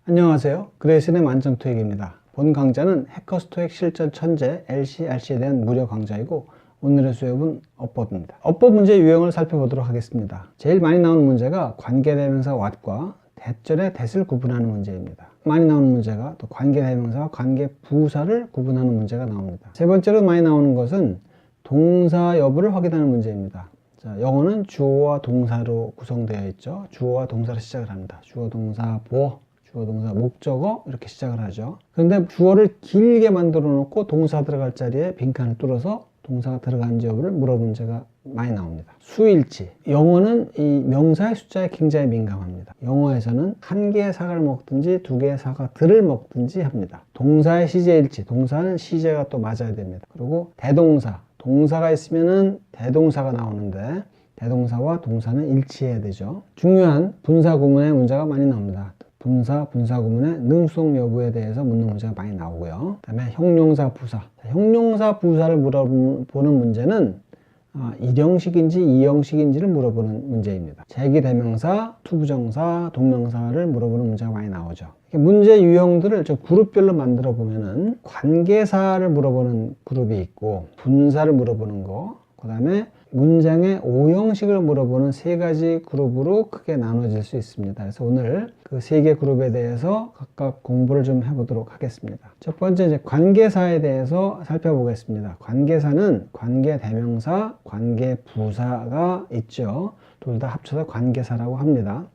안녕하세요. 그레이슨의 만점토익입니다. 본 강좌는 해커스토익 실전 천재 LCRC에 대한 무료 강좌이고 오늘의 수업은 어법입니다. 어법 문제 유형을 살펴보도록 하겠습니다. 제일 많이 나오는 문제가 관계대명사 what과 대절의 that을 구분하는 문제입니다. 많이 나오는 문제가 또 관계대명사와 관계부사를 구분하는 문제가 나옵니다. 세 번째로 많이 나오는 것은 동사 여부를 확인하는 문제입니다. 자, 영어는 주어와 동사로 구성되어 있죠. 주어와 동사로 시작을 합니다. 주어, 동사, 보어, 주어, 동사, 목적어 이렇게 시작을 하죠. 그런데 주어를 길게 만들어 놓고 동사 들어갈 자리에 빈칸을 뚫어서 동사가 들어간지 여부를 물어본 문제가 많이 나옵니다. 수일치. 영어는 이 명사의 숫자에 굉장히 민감합니다. 영어에서는 한 개의 사과를 먹든지 두 개의 사과들을 먹든지 합니다. 동사의 시제일치. 동사는 시제가 또 맞아야 됩니다. 그리고 대동사. 동사가 있으면은 대동사가 나오는데 대동사와 동사는 일치해야 되죠. 중요한 분사 구문의 문제가 많이 나옵니다. 분사 구문의 능수동 여부에 대해서 묻는 문제가 많이 나오고요. 그 다음에 형용사, 부사. 형용사, 부사를 물어보는 문제는 일형식인지 이형식인지를 물어보는 문제입니다. 제기대명사, 투부정사, 동명사를 물어보는 문제가 많이 나오죠. 문제 유형들을 좀 그룹별로 만들어 보면은 관계사를 물어보는 그룹이 있고 분사를 물어보는 거, 그 다음에 문장의 오형식을 물어보는 세 가지 그룹으로 크게 나눠질 수 있습니다. 그래서 오늘 그 세 개 그룹에 대해서 각각 공부를 좀 해보도록 하겠습니다. 첫 번째 이제 관계사에 대해서 살펴보겠습니다. 관계사는 관계대명사, 관계부사가 있죠. 둘 다 합쳐서 관계사라고 합니다.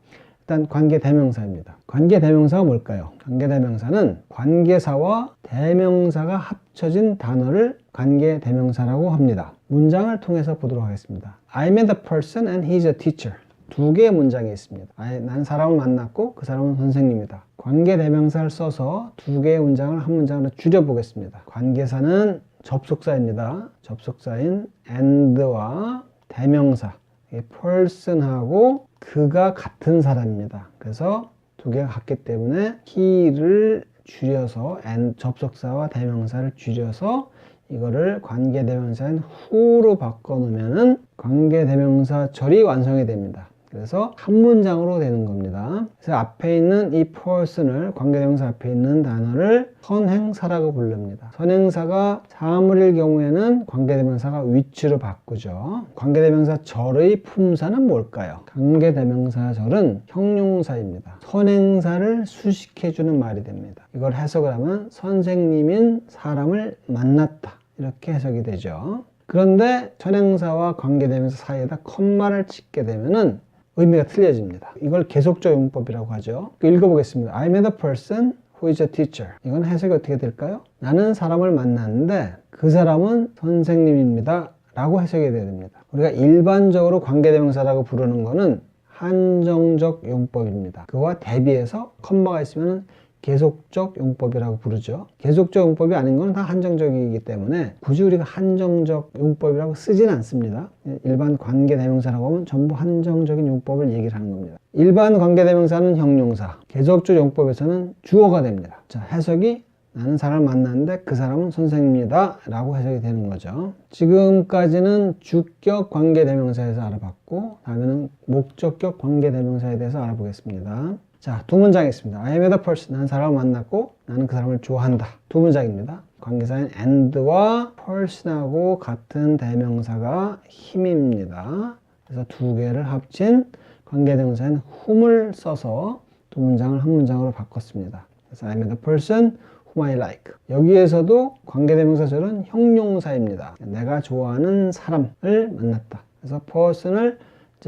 일단 관계대명사입니다. 관계대명사가 뭘까요? 관계대명사는 관계사와 대명사가 합쳐진 단어를 관계대명사라고 합니다. 문장을 통해서 보도록 하겠습니다. I met a person and he's a teacher. 두 개의 문장이 있습니다. 나는 사람을 만났고 그 사람은 선생님이다. 관계대명사를 써서 두 개의 문장을 한 문장으로 줄여보겠습니다. 관계사는 접속사입니다. 접속사인 and와 대명사 person하고 그가 같은 사람입니다. 그래서 두 개가 같기 때문에 he를 줄여서 접속사와 대명사를 줄여서 이거를 관계대명사인 who로 바꿔놓으면 관계대명사절이 완성이 됩니다. 그래서 한 문장으로 되는 겁니다. 그래서 앞에 있는 이 person을 관계대명사 앞에 있는 단어를 선행사라고 부릅니다. 선행사가 사물일 경우에는 관계대명사가 위치로 바꾸죠. 관계대명사절의 품사는 뭘까요? 관계대명사절은 형용사입니다. 선행사를 수식해주는 말이 됩니다. 이걸 해석을 하면 선생님인 사람을 만났다 이렇게 해석이 되죠. 그런데 선행사와 관계대명사 사이에다 콤마를 찍게 되면은 의미가 틀려집니다. 이걸 계속적 용법이라고 하죠. 읽어보겠습니다. I met a person who is a teacher. 이건 해석이 어떻게 될까요? 나는 사람을 만났는데 그 사람은 선생님입니다. 라고 해석이 돼야 됩니다. 우리가 일반적으로 관계대명사라고 부르는 거는 한정적 용법입니다. 그와 대비해서 콤마가 있으면 계속적 용법이라고 부르죠. 계속적 용법이 아닌 건 다 한정적이기 때문에 굳이 우리가 한정적 용법이라고 쓰진 않습니다. 일반 관계대명사라고 하면 전부 한정적인 용법을 얘기를 하는 겁니다. 일반 관계대명사는 형용사, 계속적 용법에서는 주어가 됩니다. 자, 해석이 나는 사람을 만났는데 그 사람은 선생님이다 라고 해석이 되는 거죠. 지금까지는 주격 관계대명사에서 알아봤고 다음에는 목적격 관계대명사에 대해서 알아보겠습니다. 자, 두 문장이 있습니다. I met a person. 나는 사람을 만났고 나는 그 사람을 좋아한다. 두 문장입니다. 관계사인 and와 person하고 같은 대명사가 him입니다. 그래서 두 개를 합친 관계대명사인 whom을 써서 두 문장을 한 문장으로 바꿨습니다. 그래서 I met a person whom I like. 여기에서도 관계대명사절은 형용사입니다. 내가 좋아하는 사람을 만났다. 그래서 person을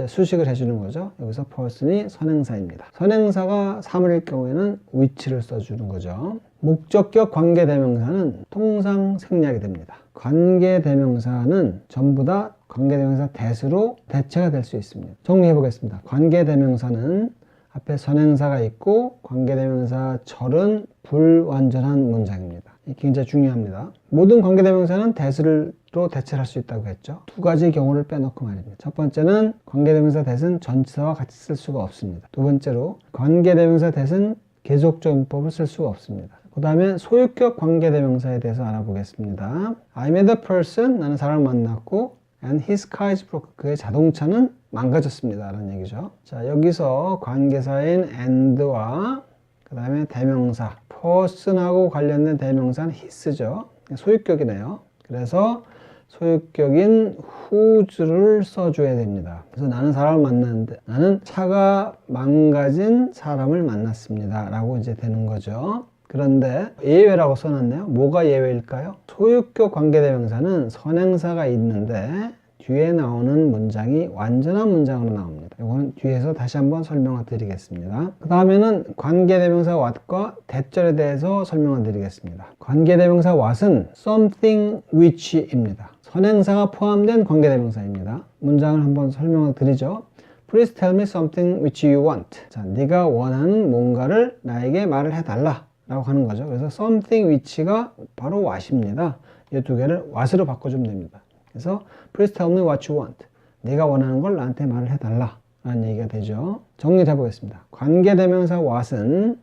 수식을 해주는 거죠. 여기서 person이 선행사입니다. 선행사가 사물일 경우에는 위치를 써주는 거죠. 목적격 관계대명사는 통상 생략이 됩니다. 관계대명사는 전부 다 관계대명사 that으로 대체가 될 수 있습니다. 정리해 보겠습니다. 관계대명사는 앞에 선행사가 있고 관계대명사 절은 불완전한 문장입니다. 이게 굉장히 중요합니다. 모든 관계대명사는 that으로 대체를 할 수 있다고 했죠. 두 가지 경우를 빼놓고 말입니다. 첫 번째는 관계대명사 that은 전치사와 같이 쓸 수가 없습니다. 두 번째로 관계대명사 that은 계속적 용법을 쓸 수가 없습니다. 그 다음에 소유격 관계대명사에 대해서 알아보겠습니다. I met a person, 나는 사람을 만났고 and his car is broken, 그의 자동차는 망가졌습니다 라는 얘기죠. 자, 여기서 관계사인 and와 그 그 다음에 대명사, person하고 관련된 대명사는 his죠. 소유격이네요. 그래서 소유격인 whose를 써줘야 됩니다. 그래서 나는 사람을 만났는데, 나는 차가 망가진 사람을 만났습니다 라고 이제 되는 거죠. 그런데 예외라고 써놨네요. 뭐가 예외일까요? 소유격 관계대명사는 선행사가 있는데 뒤에 나오는 문장이 완전한 문장으로 나옵니다. 이거는 뒤에서 다시 한번 설명을 드리겠습니다. 그 다음에는 관계대명사 what과 대절에 대해서 설명을 드리겠습니다. 관계대명사 what은 something which입니다. 선행사가 포함된 관계대명사입니다. 문장을 한번 설명을 드리죠. Please tell me something which you want. 자, 네가 원하는 뭔가를 나에게 말을 해달라 라고 하는 거죠. 그래서 something which가 바로 what입니다. 이 두 개를 what으로 바꿔주면 됩니다. 그래서 Please tell me what you want. 네가 원하는 걸 나한테 말을 해달라 라는 얘기가 되죠. 정리를 해보겠습니다. 관계대명사 what은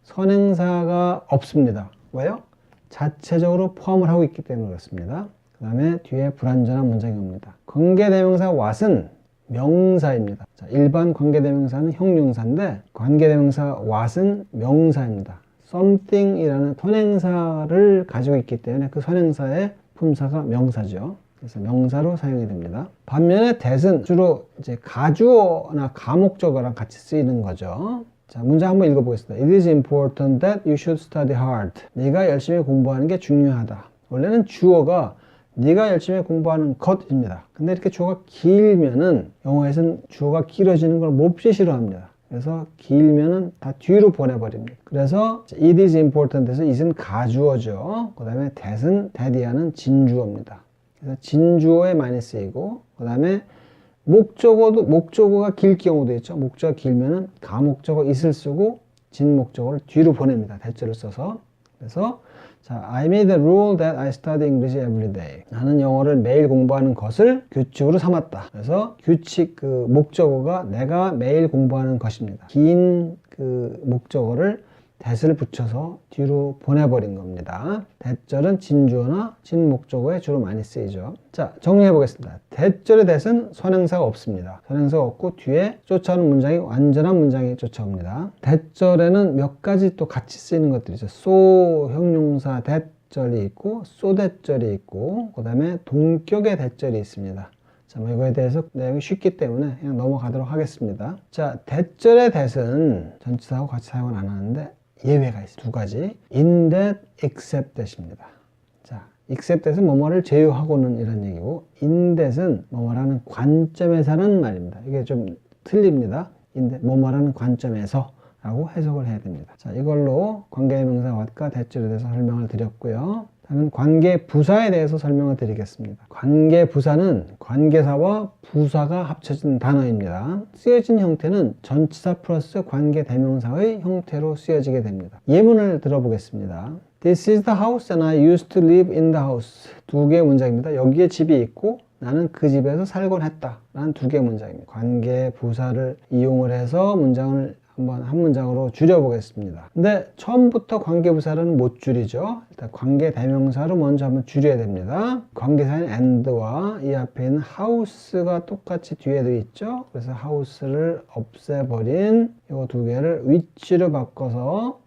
선행사가 없습니다. 왜요? 자체적으로 포함을 하고 있기 때문에 그렇습니다. 그 다음에 뒤에 불완전한 문장이 옵니다. 관계대명사 what은 명사입니다. 자, 일반 관계대명사는 형용사인데 관계대명사 what은 명사입니다. something이라는 선행사를 가지고 있기 때문에 그 선행사의 품사가 명사죠. 그래서 명사로 사용이 됩니다. 반면에 that은 주로 이제 가주어나 가목적어랑 같이 쓰이는 거죠. 자, 문장 한번 읽어보겠습니다. It is important that you should study hard. 네가 열심히 공부하는 게 중요하다. 원래는 주어가 네가 열심히 공부하는 것입니다. 근데 이렇게 주어가 길면은 영어에서는 주어가 길어지는 걸 몹시 싫어합니다. 그래서 길면은 다 뒤로 보내버립니다. 그래서 it is important에서 it은 가주어죠. 그 다음에 that이야는 진주어입니다. 그래서 진주어에 많이 쓰이고, 그 다음에 목적어가 길 경우도 있죠. 목적어가 길면은 가목적어 it을 쓰고 진목적어를 뒤로 보냅니다. 대절을 써서. 그래서 자, I made a rule that I study English every day. 나는 영어를 매일 공부하는 것을 규칙으로 삼았다. 그래서 규칙 그 목적어가 내가 매일 공부하는 것입니다. 긴 그 목적어를 that을 붙여서 뒤로 보내버린 겁니다. that절은 진주어나 진목적어에 주로 많이 쓰이죠. 자, 정리해 보겠습니다. that절의 that은 선행사가 없습니다. 선행사가 없고 뒤에 쫓아오는 문장이 완전한 문장이 쫓아옵니다. that절에는 몇 가지 또 같이 쓰이는 것들이죠. so 형용사 that절이 있고 so that절이 있고 그 다음에 동격의 that절이 있습니다. 자, 뭐 이거에 대해서 내용이 쉽기 때문에 그냥 넘어가도록 하겠습니다. 자, that절의 that은 전치사하고 같이 사용을 안 하는데 예외가 있습니다. 두 가지. in that, except that입니다. 자, except that은 뭐뭐를 제외하고는 이런 얘기고 in that은 뭐뭐라는 관점에서는 말입니다. 이게 좀 틀립니다. in that, 뭐뭐라는 관점에서 라고 해석을 해야 됩니다. 자, 이걸로 관계대명사 what과 that절에 대해서 설명을 드렸고요. 다음은 관계부사에 대해서 설명을 드리겠습니다. 관계부사는 관계사와 부사가 합쳐진 단어입니다. 쓰여진 형태는 전치사 플러스 관계대명사의 형태로 쓰여지게 됩니다. 예문을 들어보겠습니다. This is the house and I used to live in the house. 두 개의 문장입니다. 여기에 집이 있고 나는 그 집에서 살곤 했다. 라는 두 개의 문장입니다. 관계부사를 이용을 해서 문장을 한번 한 문장으로 줄여보겠습니다. 근데 처음부터 관계부사는 못 줄이죠. 일단 관계대명사로 먼저 한번 줄여야 됩니다. 관계사인 and와 이 앞에 있는 house가 똑같이 뒤에도 있죠. 그래서 house를 없애버린 이 두 개를 which로 바꿔서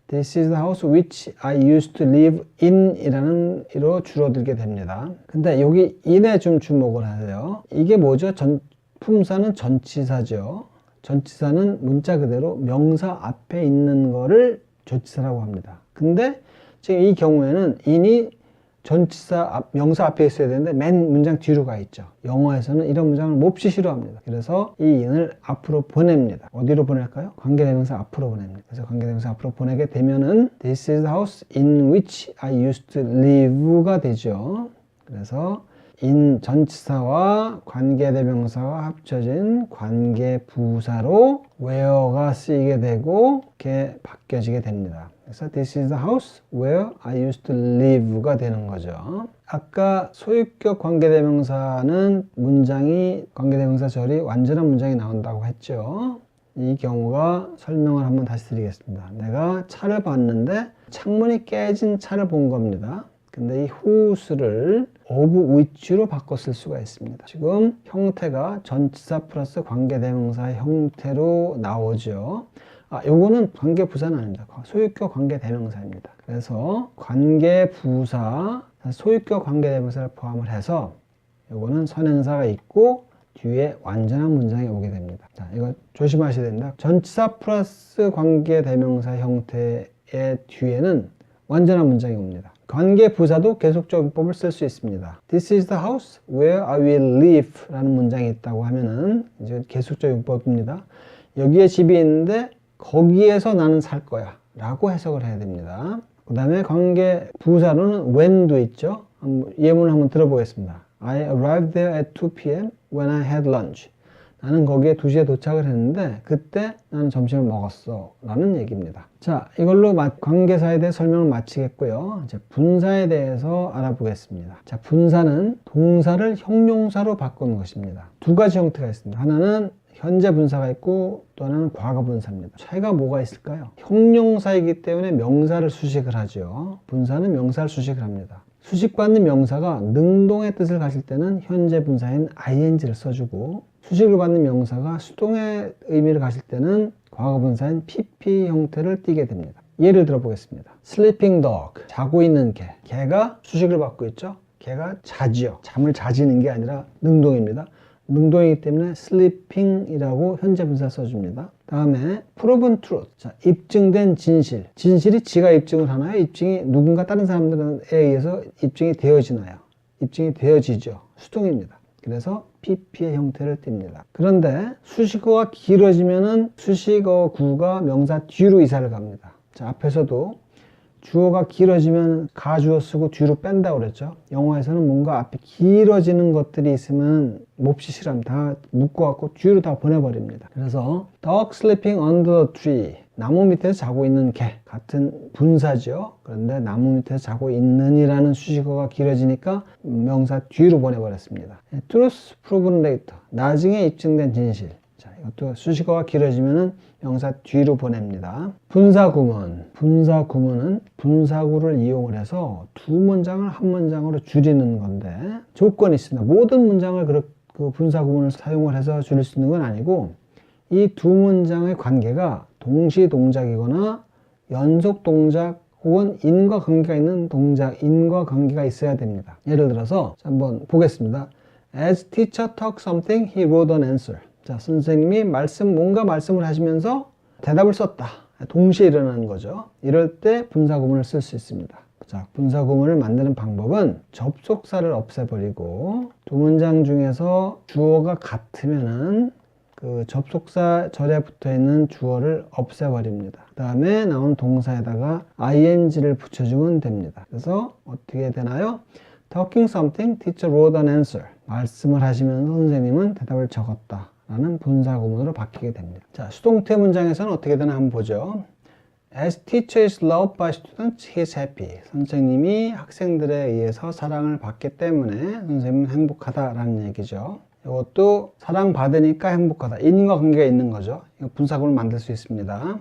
This is the house which I used to live in 이라는 이로 줄어들게 됩니다. 근데 여기 in에 좀 주목을 하세요. 이게 뭐죠? 품사는 전치사죠. 전치사는 문자 그대로 명사 앞에 있는 거를 전치사라고 합니다. 근데 지금 이 경우에는 in이 전치사 명사 앞에 있어야 되는데 맨 문장 뒤로 가 있죠. 영어에서는 이런 문장을 몹시 싫어합니다. 그래서 이 in을 앞으로 보냅니다. 어디로 보낼까요? 관계대명사 앞으로 보냅니다. 그래서 관계대명사 앞으로 보내게 되면은 This is the house in which I used to live가 되죠. 그래서 in 전치사와 관계대명사가 합쳐진 관계부사로 where가 쓰이게 되고 이렇게 바뀌어지게 됩니다. 그래서 This is the house where I used to live가 되는 거죠. 아까 소유격 관계대명사는 문장이 관계대명사절이 완전한 문장이 나온다고 했죠. 이 경우가 설명을 한번 다시 드리겠습니다. 내가 차를 봤는데 창문이 깨진 차를 본 겁니다. 근데 이 whose를 of which로 바꿔 쓸 수가 있습니다. 지금 형태가 전치사 플러스 관계대명사 형태로 나오죠. 요거는 관계부사는 아닙니다. 소유격 관계대명사입니다. 그래서 관계부사, 소유격 관계대명사를 포함을 해서 요거는 선행사가 있고 뒤에 완전한 문장이 오게 됩니다. 자, 이거 조심하셔야 됩니다. 전치사 플러스 관계대명사 형태의 뒤에는 완전한 문장이 옵니다. 관계부사도 계속적 용법을 쓸 수 있습니다. This is the house where I will live 라는 문장이 있다고 하면은 이제 계속적 용법입니다. 여기에 집이 있는데 거기에서 나는 살 거야 라고 해석을 해야 됩니다. 그 다음에 관계부사로는 when도 있죠. 예문을 한번 들어보겠습니다. I arrived there at 2 p.m. when I had lunch. 나는 거기에 2시에 도착을 했는데 그때 나는 점심을 먹었어 라는 얘기입니다. 자, 이걸로 관계사에 대해 설명을 마치겠고요. 이제 분사에 대해서 알아보겠습니다. 자, 분사는 동사를 형용사로 바꾸는 것입니다. 두 가지 형태가 있습니다. 하나는 현재 분사가 있고 또 하나는 과거 분사입니다. 차이가 뭐가 있을까요? 형용사이기 때문에 명사를 수식을 하죠. 분사는 명사를 수식을 합니다. 수식받는 명사가 능동의 뜻을 가질 때는 현재 분사인 ing를 써주고, 수식을 받는 명사가 수동의 의미를 가질 때는 과거 분사인 pp 형태를 띠게 됩니다. 예를 들어 보겠습니다. sleeping dog, 자고 있는 개. 개가 수식을 받고 있죠. 개가 자지요. 잠을 자지는 게 아니라 능동입니다. 능동이기 때문에 sleeping이라고 현재 분사 써줍니다. 다음에 proven truth, 자, 입증된 진실. 진실이 지가 입증을 하나요? 입증이 누군가 다른 사람들에 의해서 입증이 되어지나요? 입증이 되어지죠. 수동입니다. 그래서 pp의 형태를 띱니다. 그런데 수식어가 길어지면은 수식어 구가 명사 뒤로 이사를 갑니다. 자, 앞에서도 주어가 길어지면 가주어 쓰고 뒤로 뺀다고 그랬죠. 영어에서는 뭔가 앞에 길어지는 것들이 있으면 몹시 싫어합니다. 다 묶어갖고 뒤로 다 보내버립니다. 그래서 dog sleeping under the tree, 나무 밑에서 자고 있는 개 같은 분사죠. 그런데 나무 밑에서 자고 있는이라는 수식어가 길어지니까 명사 뒤로 보내버렸습니다. truth proven later, 나중에 입증된 진실. 자, 이것도 수식어가 길어지면은 명사 뒤로 보냅니다. 분사구문. 분사구문은 분사구를 이용을 해서 두 문장을 한 문장으로 줄이는 건데 조건이 있습니다. 모든 문장을 그 분사구문을 사용을 해서 줄일 수 있는 건 아니고 이 두 문장의 관계가 동시 동작이거나 연속 동작 혹은 인과관계가 있는 동작, 인과관계가 있어야 됩니다. 예를 들어서 한번 보겠습니다. As teacher talked something, he wrote an answer. 자, 선생님이 뭔가 말씀을 하시면서 대답을 썼다. 동시에 일어나는 거죠. 이럴 때 분사구문을 쓸 수 있습니다. 자, 분사구문을 만드는 방법은 접속사를 없애버리고 두 문장 중에서 주어가 같으면은 그 접속사 절에 붙어 있는 주어를 없애버립니다. 그 다음에 나온 동사에다가 ing를 붙여주면 됩니다. 그래서 어떻게 되나요? Talking something, teacher wrote an answer. 말씀을 하시면서 선생님은 대답을 적었다 라는 분사구문으로 바뀌게 됩니다. 자, 수동태 문장에서는 어떻게 되나 한번 보죠. As teacher is loved by students, he is happy. 선생님이 학생들에 의해서 사랑을 받기 때문에 선생님은 행복하다라는 얘기죠. 이것도 사랑받으니까 행복하다. 인과관계가 있는 거죠. 이거 분사구문을 만들 수 있습니다.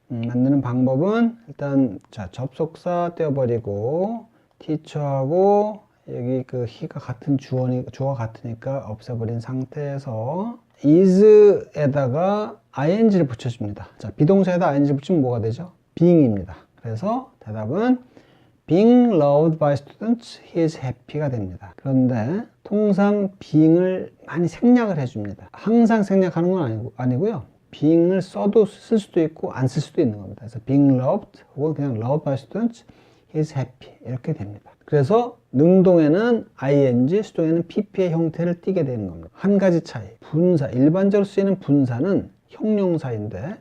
만드는 방법은 일단 자, 접속사 떼어버리고 teacher하고 여기 그 he가 같은 주어가 같으니까 없애버린 상태에서 is에다가 ing를 붙여줍니다. 자, 비동사에다 ing 붙이면 뭐가 되죠? being입니다. 그래서 대답은 being loved by students, he is happy가 됩니다. 그런데 통상 being을 많이 생략을 해줍니다. 항상 생략하는 건 아니고요. being을 써도 쓸 수도 있고 안 쓸 수도 있는 겁니다. 그래서 being loved 혹은 그냥 loved by students, he is happy 이렇게 됩니다. 그래서 능동에는 ing, 수동에는 pp의 형태를 띠게 되는 겁니다. 한 가지 차이. 분사, 일반적으로 쓰이는 분사는 형용사인데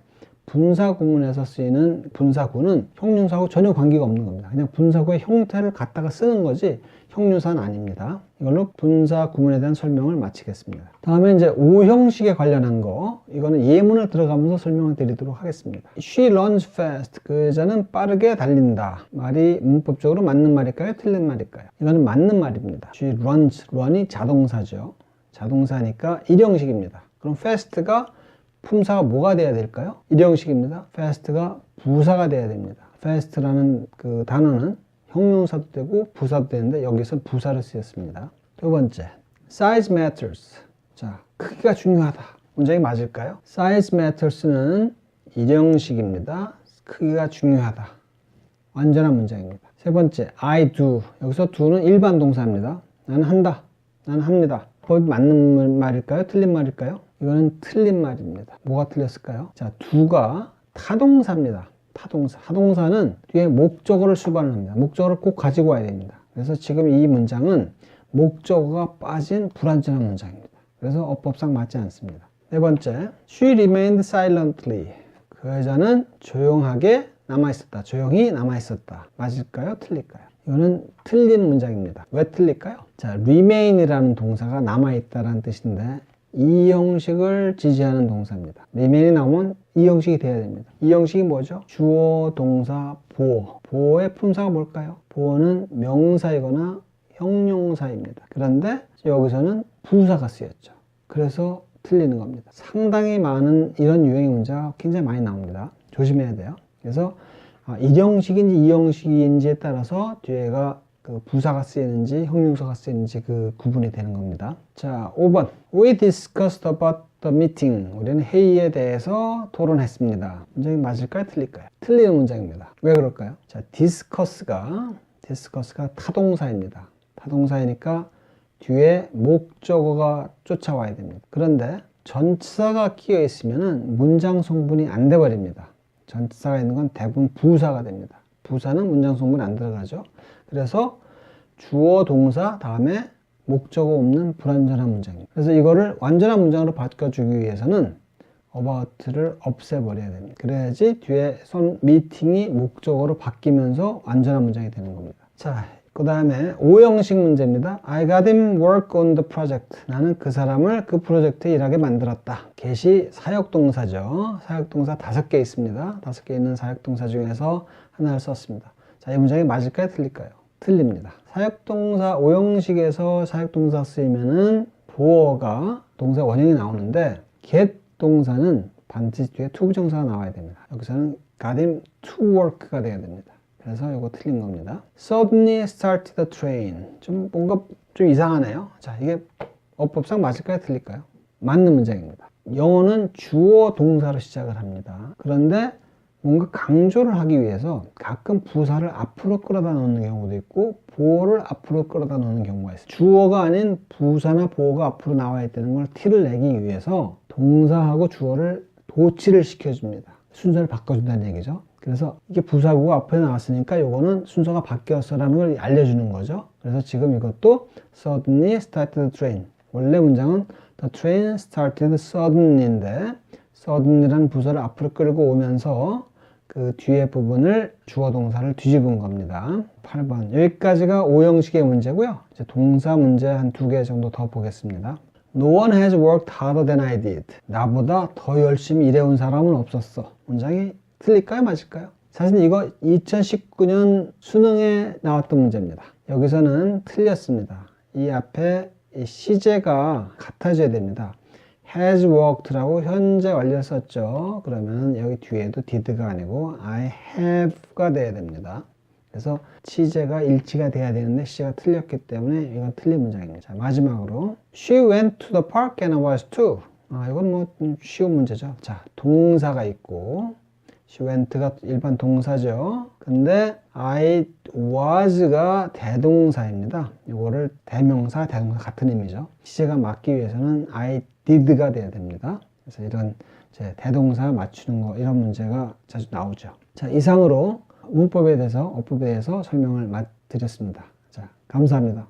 분사구문에서 쓰이는 분사구는 형용사하고 전혀 관계가 없는 겁니다. 그냥 분사구의 형태를 갖다가 쓰는 거지 형용사는 아닙니다. 이걸로 분사구문에 대한 설명을 마치겠습니다. 다음에 이제 오형식에 관련한 거, 이거는 예문을 들어가면서 설명을 드리도록 하겠습니다. She runs fast. 그 여자는 빠르게 달린다. 말이 문법적으로 맞는 말일까요? 틀린 말일까요? 이거는 맞는 말입니다. She runs. run이 자동사죠. 자동사니까 일형식입니다. 그럼 fast가 품사가 뭐가 돼야 될까요? 일형식입니다. fast가 부사가 돼야 됩니다. fast라는 그 단어는 형용사도 되고 부사도 되는데 여기서 부사를 쓰였습니다. 두 번째, size matters. 자, 크기가 중요하다. 문장이 맞을까요? size matters는 일형식입니다. 크기가 중요하다. 완전한 문장입니다. 세 번째, I do. 여기서 do는 일반 동사입니다. 나는 한다. 나는 합니다. 법이 맞는 말일까요? 틀린 말일까요? 이거는 틀린 말입니다. 뭐가 틀렸을까요? 자, do가 타동사입니다. 타동사. 타동사는 뒤에 목적어를 수반을 합니다. 목적어를 꼭 가지고 와야 됩니다. 그래서 지금 이 문장은 목적어가 빠진 불완전한 문장입니다. 그래서 어법상 맞지 않습니다. 네 번째, she remained silently. 그 여자는 조용하게 남아있었다. 조용히 남아있었다. 맞을까요? 틀릴까요? 이거는 틀린 문장입니다. 왜 틀릴까요? 자, remain이라는 동사가 남아있다라는 뜻인데 이 형식을 지지하는 동사입니다. remain이 나오면 이 형식이 돼야 됩니다. 이 형식이 뭐죠? 주어, 동사, 보어. 보어의 품사가 뭘까요? 보어는 명사이거나 형용사입니다. 그런데 여기서는 부사가 쓰였죠. 그래서 틀리는 겁니다. 상당히 많은 이런 유형의 문제가 굉장히 많이 나옵니다. 조심해야 돼요. 그래서 이 형식인지 이 형식인지에 따라서 뒤에가 그 부사가 쓰이는지 형용사가 쓰이는지 그 구분이 되는 겁니다. 자, 5번. We discussed about the meeting. 우리는 회의에 대해서 토론했습니다. 문장이 맞을까요? 틀릴까요? 틀리는 문장입니다. 왜 그럴까요? 자, discuss가 타동사입니다. 타동사이니까 뒤에 목적어가 쫓아와야 됩니다. 그런데 전치사가 끼어 있으면 문장 성분이 안 돼 버립니다. 전치사가 있는 건 대부분 부사가 됩니다. 부사는 문장 성분이 안 들어가죠. 그래서 주어 동사 다음에 목적어 없는 불완전한 문장입니다. 그래서 이거를 완전한 문장으로 바꿔주기 위해서는 about를 없애버려야 됩니다. 그래야지 뒤에 meeting이 목적어로 바뀌면서 완전한 문장이 되는 겁니다. 자, 그 다음에 O형식 문제입니다. I got him work on the project. 나는 그 사람을 그 프로젝트에 일하게 만들었다. get이 사역동사죠. 사역동사 5개 있습니다. 5개 있는 사역동사 중에서 하나를 썼습니다. 자, 이 문장이 맞을까요? 틀릴까요? 틀립니다. 사역동사 O형식에서 사역동사 쓰이면은 보어가 동사 원형이 나오는데 get 동사는 반드시 뒤에 to 부정사가 나와야 됩니다. 여기서는 got him to work가 돼야 됩니다. 그래서 이거 틀린 겁니다. Suddenly started the train. 좀 뭔가 좀 이상하네요. 자, 이게 어법상 맞을까요? 틀릴까요? 맞는 문장입니다. 영어는 주어 동사로 시작을 합니다. 그런데 뭔가 강조를 하기 위해서 가끔 부사를 앞으로 끌어다 놓는 경우도 있고 보어를 앞으로 끌어다 놓는 경우가 있어요. 주어가 아닌 부사나 보어가 앞으로 나와야 되는 걸 티를 내기 위해서 동사하고 주어를 도치를 시켜줍니다. 순서를 바꿔준다는 얘기죠. 그래서 이게 부사구가 앞에 나왔으니까 요거는 순서가 바뀌었어라는 걸 알려주는 거죠. 그래서 지금 이것도 suddenly started the train. 원래 문장은 the train started suddenly인데 suddenly라는 부사를 앞으로 끌고 오면서 그 뒤에 부분을 주어 동사를 뒤집은 겁니다. 8번. 여기까지가 O형식의 문제고요. 이제 동사 문제 한 2개 정도 더 보겠습니다. No one has worked harder than I did. 나보다 더 열심히 일해온 사람은 없었어. 문장이 틀릴까요? 맞을까요? 사실 이거 2019년 수능에 나왔던 문제입니다. 여기서는 틀렸습니다. 이 앞에 이 시제가 같아져야 됩니다. has worked라고 현재 완료를 썼죠. 그러면 여기 뒤에도 did가 아니고 I have가 돼야 됩니다. 그래서 시제가 일치가 돼야 되는데 시제가 틀렸기 때문에 이건 틀린 문장입니다. 자, 마지막으로 She went to the park and I was too. 이건 뭐 쉬운 문제죠. 자, 동사가 있고 she went가 일반 동사죠. 근데 I was가 대동사입니다. 이거를 대명사, 대동사 같은 의미죠. 시제가 맞기 위해서는 I did가 돼야 됩니다. 그래서 이런 이제 대동사 맞추는 거 이런 문제가 자주 나오죠. 자, 이상으로 문법에 대해서 어법에 대해서 설명을 드렸습니다. 자, 감사합니다.